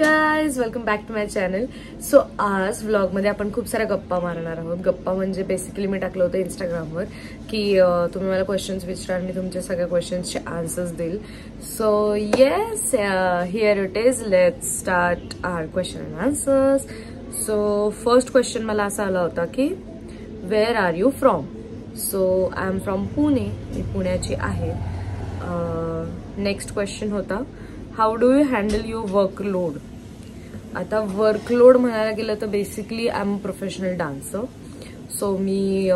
Guys, welcome back to my channel. So आज व्लॉगमध्ये आपण खूप साऱ्या गप्पा मारणार आहोत. गप्पा म्हणजे बेसिकली मी टाकलं होतं इंस्टाग्रामवर की तुम्ही मला क्वेश्चन्स विचारा आणि मी तुमच्या सगळ्या क्वेश्चन्सचे आन्सर्स देईल. So yes, here it is. Let's start our question and answers. So first question मला असा आला होता की where are you from. So I am from Pune. मी पुण्याची आहे. नेक्स्ट क्वेश्चन होता how do you handle your workload. आता वर्कलोड म्हणायला गेलं तर basically I am professional dancer. So मी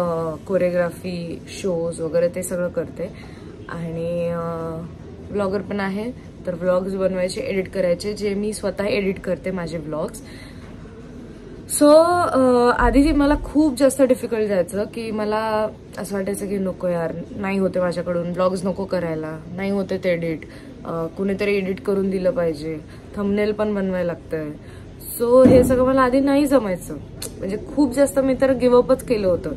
कोरिओग्राफी, शोज वगैरे ते सगळं करते आणि व्लॉगर पण आहे. तर व्लॉग्स बनवायचे, एडिट करायचे, जे मी स्वतः एडिट करते माझे व्लॉग्स. सो आधी मला खूप जास्त डिफिकल्ट जायचं की मला असं वाटायचं की नको यार, नाही होते माझ्याकडून, व्लॉग्स नको करायला, नाही होते ते एडिट, कुणीतरी एडिट करून दिलं पाहिजे, थंबनेल पण बनवायला लागतंय. सो हे सगळं मला आधी नाही जमायचं. म्हणजे खूप जास्त मी तर गिव्हअपच केलं होतं.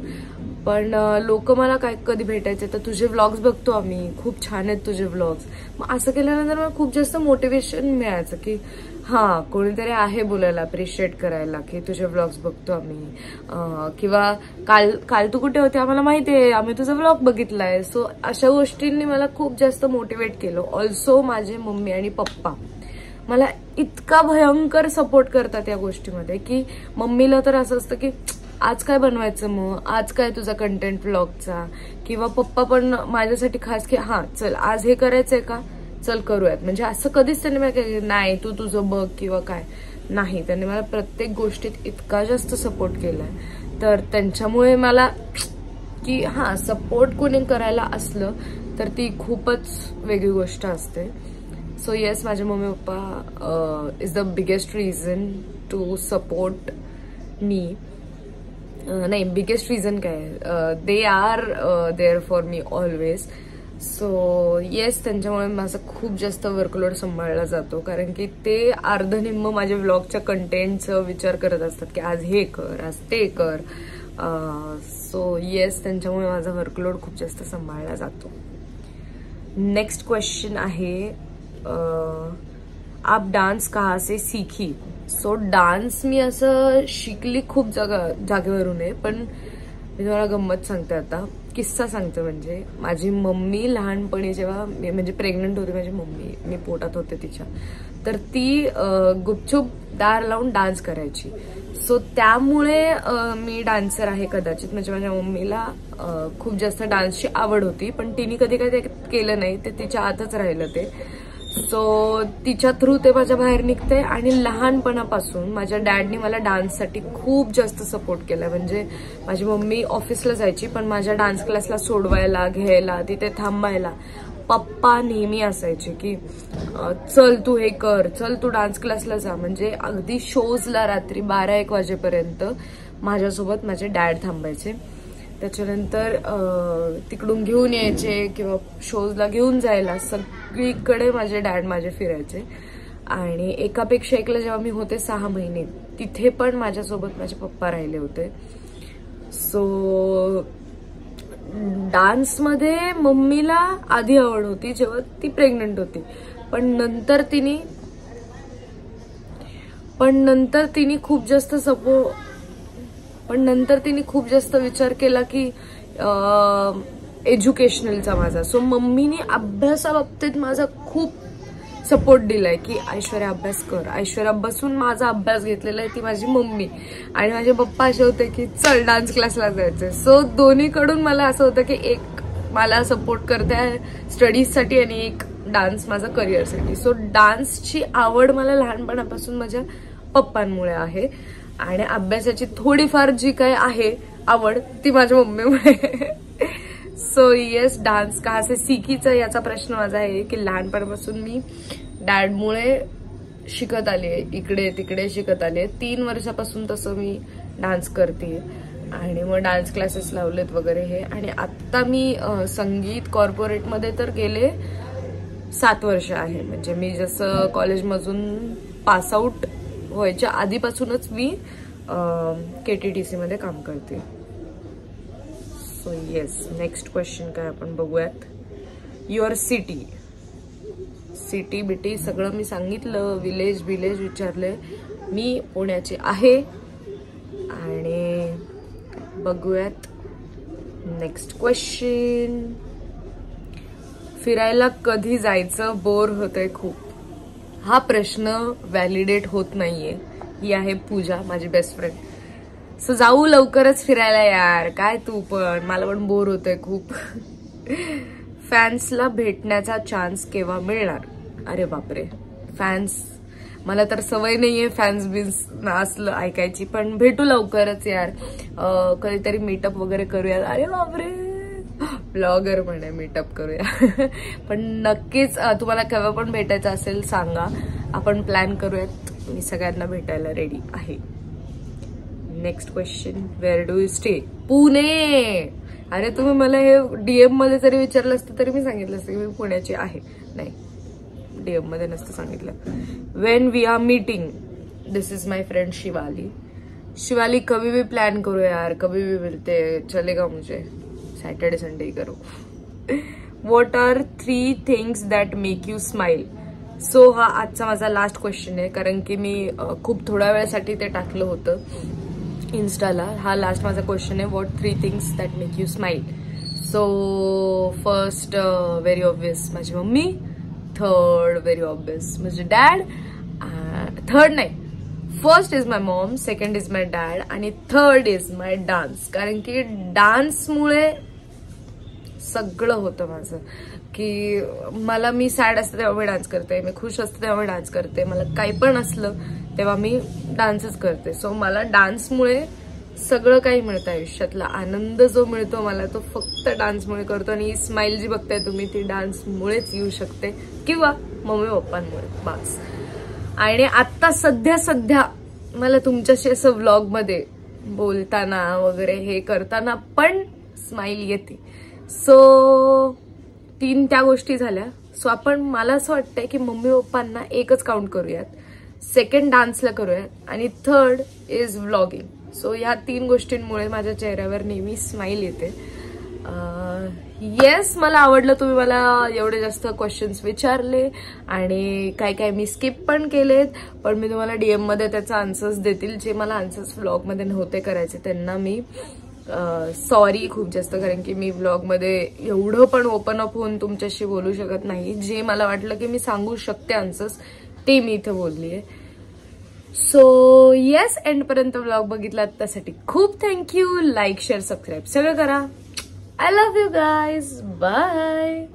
पण लोक मला काय कधी भेटायचे तर तुझे व्लॉग्स बघतो आम्ही, खूप छान आहेत तुझे व्लॉग्स. मग असं केल्यानंतर मला खूप जास्त मोटिवेशन मिळायचं की हा, कोणीतरी आहे बोलायला, अप्रिशिएट करायला की तुझे व्लॉग्स बघतो आम्ही, किंवा काल तू कुठे होते आम्हाला माहिती आहे, आम्ही तुझा व्लॉग बघितलाय. सो अशा गोष्टींनी मला खूप जास्त मोटिवेट केलं. ऑल्सो माझे मम्मी आणि पप्पा मला इतका भयंकर सपोर्ट करतात या गोष्टीमध्ये की मम्मीला तर असं असतं की आज काय बनवायचं, मग आज काय तुझा कंटेंट व्लॉगचा, किंवा पप्पा पण माझ्यासाठी खास की हा चल आज हे करायचंय का, चल करूयात. म्हणजे असं कधीच त्यांनी मला नाही तू तुझं बघ किंवा काय नाही. त्यांनी मला प्रत्येक गोष्टीत इतका जास्त सपोर्ट केलाय. तर त्यांच्यामुळे मला की हा, सपोर्ट कोणी करायला असलं तर ती खूपच वेगळी गोष्ट असते. सो येस, माझे mummy papa is the biggest reason to support me. नाही, बिगेस्ट रिझन काय, they are there for me always. So yes, त्यांच्यामुळे माझा खूप जास्त वर्कलोड सांभाळला जातो. कारण की ते अर्धनिम्म माझ्या व्लॉगच्या कंटेंटचा विचार करत असतात की आज हे कर, आज ते कर. सो येस, त्यांच्यामुळे माझा वर्कलोड खूप जास्त सांभाळला जातो. नेक्स्ट क्वेश्चन आहे आप डान्स कहाँ से सीखी. सो डान्स मी असं शिकली खूप जागेवरून आहे. पण मी तुम्हाला गंमत सांगते, आता किस्सा सांगते. म्हणजे माझी मम्मी लहानपणी जेव्हा म्हणजे प्रेग्नंट होती माझी मम्मी, मी पोटात होते तिच्या, तर ती गुपचूप दार लावून डान्स करायची. सो त्यामुळे मी डान्सर आहे कदाचित. म्हणजे माझ्या मम्मीला खूप जास्त डान्सची आवड होती, पण तिने कधी काही ते केलं नाही, ते तिच्या आतच राहिलं ते. सो तिच्या थ्रू ते माझ्या बाहेर निघते. आणि लहानपणापासून माझ्या डॅडनी मला डान्ससाठी खूप जास्त सपोर्ट केला. म्हणजे माझी मम्मी ऑफिसला जायची, पण माझ्या डान्स क्लासला सोडवायला, घ्यायला, तिथे थांबायला पप्पा नेहमी असायचे की चल तू हे कर, चल तू डान्स क्लासला जा. म्हणजे अगदी शोजला रात्री 12-1 वाजेपर्यंत माझ्यासोबत माझे डॅड थांबायचे. त्याच्यानंतर तिकडून घेऊन यायचे किंवा शोजला घेऊन जायला, सगळीकडे माझे डॅड माझे फिरायचे. आणि एकापेक्षा एकला जेव्हा मी होते 6 महिने, तिथे पण माझ्यासोबत माझे पप्पा राहिले होते. सो डान्समध्ये मम्मीला आधी आवड होती जेव्हा ती प्रेग्नंट होती. पण नंतर तिने खूप जास्त विचार केला की एज्युकेशनलचा माझा. सो मम्मीने अभ्यासाबाबतीत माझा खूप सपोर्ट दिलाय की ऐश्वर्या अभ्यास कर. ऐश्वर्या बसून माझा अभ्यास घेतलेला आहे ती माझी मम्मी. आणि माझे पप्पा असे होते की चल डान्स क्लासला जायचं. सो दोन्हीकडून मला असं होतं की एक मला सपोर्ट करते स्टडीजसाठी आणि एक डान्स माझा करिअरसाठी. सो डान्सची आवड मला लहानपणापासून माझ्या पप्पांमुळे आहे. आणि अभ्यासाची थोडीफार जी काय आहे आवड ती माझ्या मम्मीमुळे. सो येस, डान्स कहाँ से सीखीचा याचा प्रश्न माझा आहे की लहानपणापासून मी डॅडमुळे शिकत आली आहे, इकडे तिकडे शिकत आली आहे. 3 वर्षापासून तसं मी डान्स करते. आणि मग डान्स क्लासेस लावलेत वगैरे हे. आणि आत्ता मी संगीत कॉर्पोरेटमध्ये तर गेले 7 वर्ष आहे. म्हणजे मी जसं कॉलेजमधून पासआउट व्हायच्या आधीपासूनच मी KTTC मध्ये काम करते. सो येस, नेक्स्ट क्वेश्चन काय आपण बघूयात. Your city. सिटी बिटी सगळं मी सांगितलं, विलेज विचारले. मी पुण्याचे आहे. आणि बघूयात नेक्स्ट क्वेश्चन. फिरायला कधी जायचं, बोर होतंय खूप. हा प्रश्न व्हॅलिडेट होत नाहीये. ही आहे पूजा, माझी बेस्ट फ्रेंड. सो जाऊ लवकरच फिरायला यार. काय तू पण, मला पण बोर होतंय खूप. फॅन्सला भेटण्याचा चान्स केव्हा मिळणार? अरे बापरे, फॅन्स, मला तर सवय नाहीये फॅन्स बिन्स असलं ऐकायची, पण भेटू लवकरच यार. कधीतरी मीटअप वगैरे करूया. अरे बापरे, ब्लॉगर म्हणे मीटअप करूया. पण नक्कीच तुम्हाला केव्हा पण भेटायचं असेल सांगा, आपण प्लॅन करूयात. मी सगळ्यांना भेटायला रेडी आहे. Next question, where do you stay? Pune. अरे तुम्ही मला हे डीएम मध्ये जरी विचारलं असतं तरी मी सांगितलं असतं की मी पुण्याची आहे. नाही, डीएम मध्ये नसतं सांगितलं. When we are meeting? This is my friend Shivali. Shivali कभी भी प्लान करो यार, कभी भी मिलते, चलेगा मुझे. सॅटर्डे संडे करो. What are 3 things that make you smile? So हा आजचा माझा लास्ट क्वेश्चन आहे, कारण की मी खूप थोड्या वेळासाठी ते टाकलं होतं इन्स्टाला. हा लास्ट माझा क्वेश्चन आहे, what 3 things that make you smile. So first very obvious माझी मम्मी, थर्ड व्हेरी ऑब्वियस माझे डॅड, थर्ड नाही, first is my Maugham, second is my dad आणि थर्ड इज माय डान्स. कारण की डान्समुळे सगळं होतं माझं. की मला, मी सॅड असते तेव्हा मी डान्स करते, मी खुश असते तेव्हा मी डान्स करते, मला काही पण असलं तेव्हा मी डान्सच करते. सो मला डान्समुळे सगळं काही मिळतं आयुष्यातला आनंद जो मिळतो मला, तो फक्त डान्समुळे करतो. आणि स्माइल जी बघताय तुम्ही ती डान्समुळेच येऊ शकते किंवा मम्मी पप्पांमुळे, बस. आणि आता सध्या मला तुमच्याशी असं व्लॉग मध्ये बोलताना वगैरे हे करताना पण स्माइल येते. सो 3 त्या गोष्टी झाल्या. सो आपण, मला असं वाटतंय की मम्मी पप्पांना एकच काउंट करूयात, सेकंड डान्सला करूयात आणि थर्ड इज व्लॉगिंग. सो ह्या 3 गोष्टींमुळे माझ्या चेहऱ्यावर नेहमी स्माइल येते. येस, मला आवडलं तुम्ही मला एवढे जास्त क्वेश्चन्स विचारले आणि काय मी स्किप पण केलेत, पण मी तुम्हाला डीएम मध्ये त्याचा आन्सर्स देतील. जे मला आन्सर्स व्लॉगमध्ये नव्हते करायचे त्यांना मी सॉरी खूप जास्त, कारण की मी व्लॉगमध्ये एवढं पण ओपन अप होऊन तुमच्याशी बोलू शकत नाही. जे मला वाटलं की मी सांगू शकते आन्सर्स ते मी इथे बोललीये. सो येस, एंडपर्यंत व्लॉग बघितला त्यासाठी खूप थँक्यू. लाईक, शेअर, सबस्क्राईब सगळं करा. I love you guys. Bye.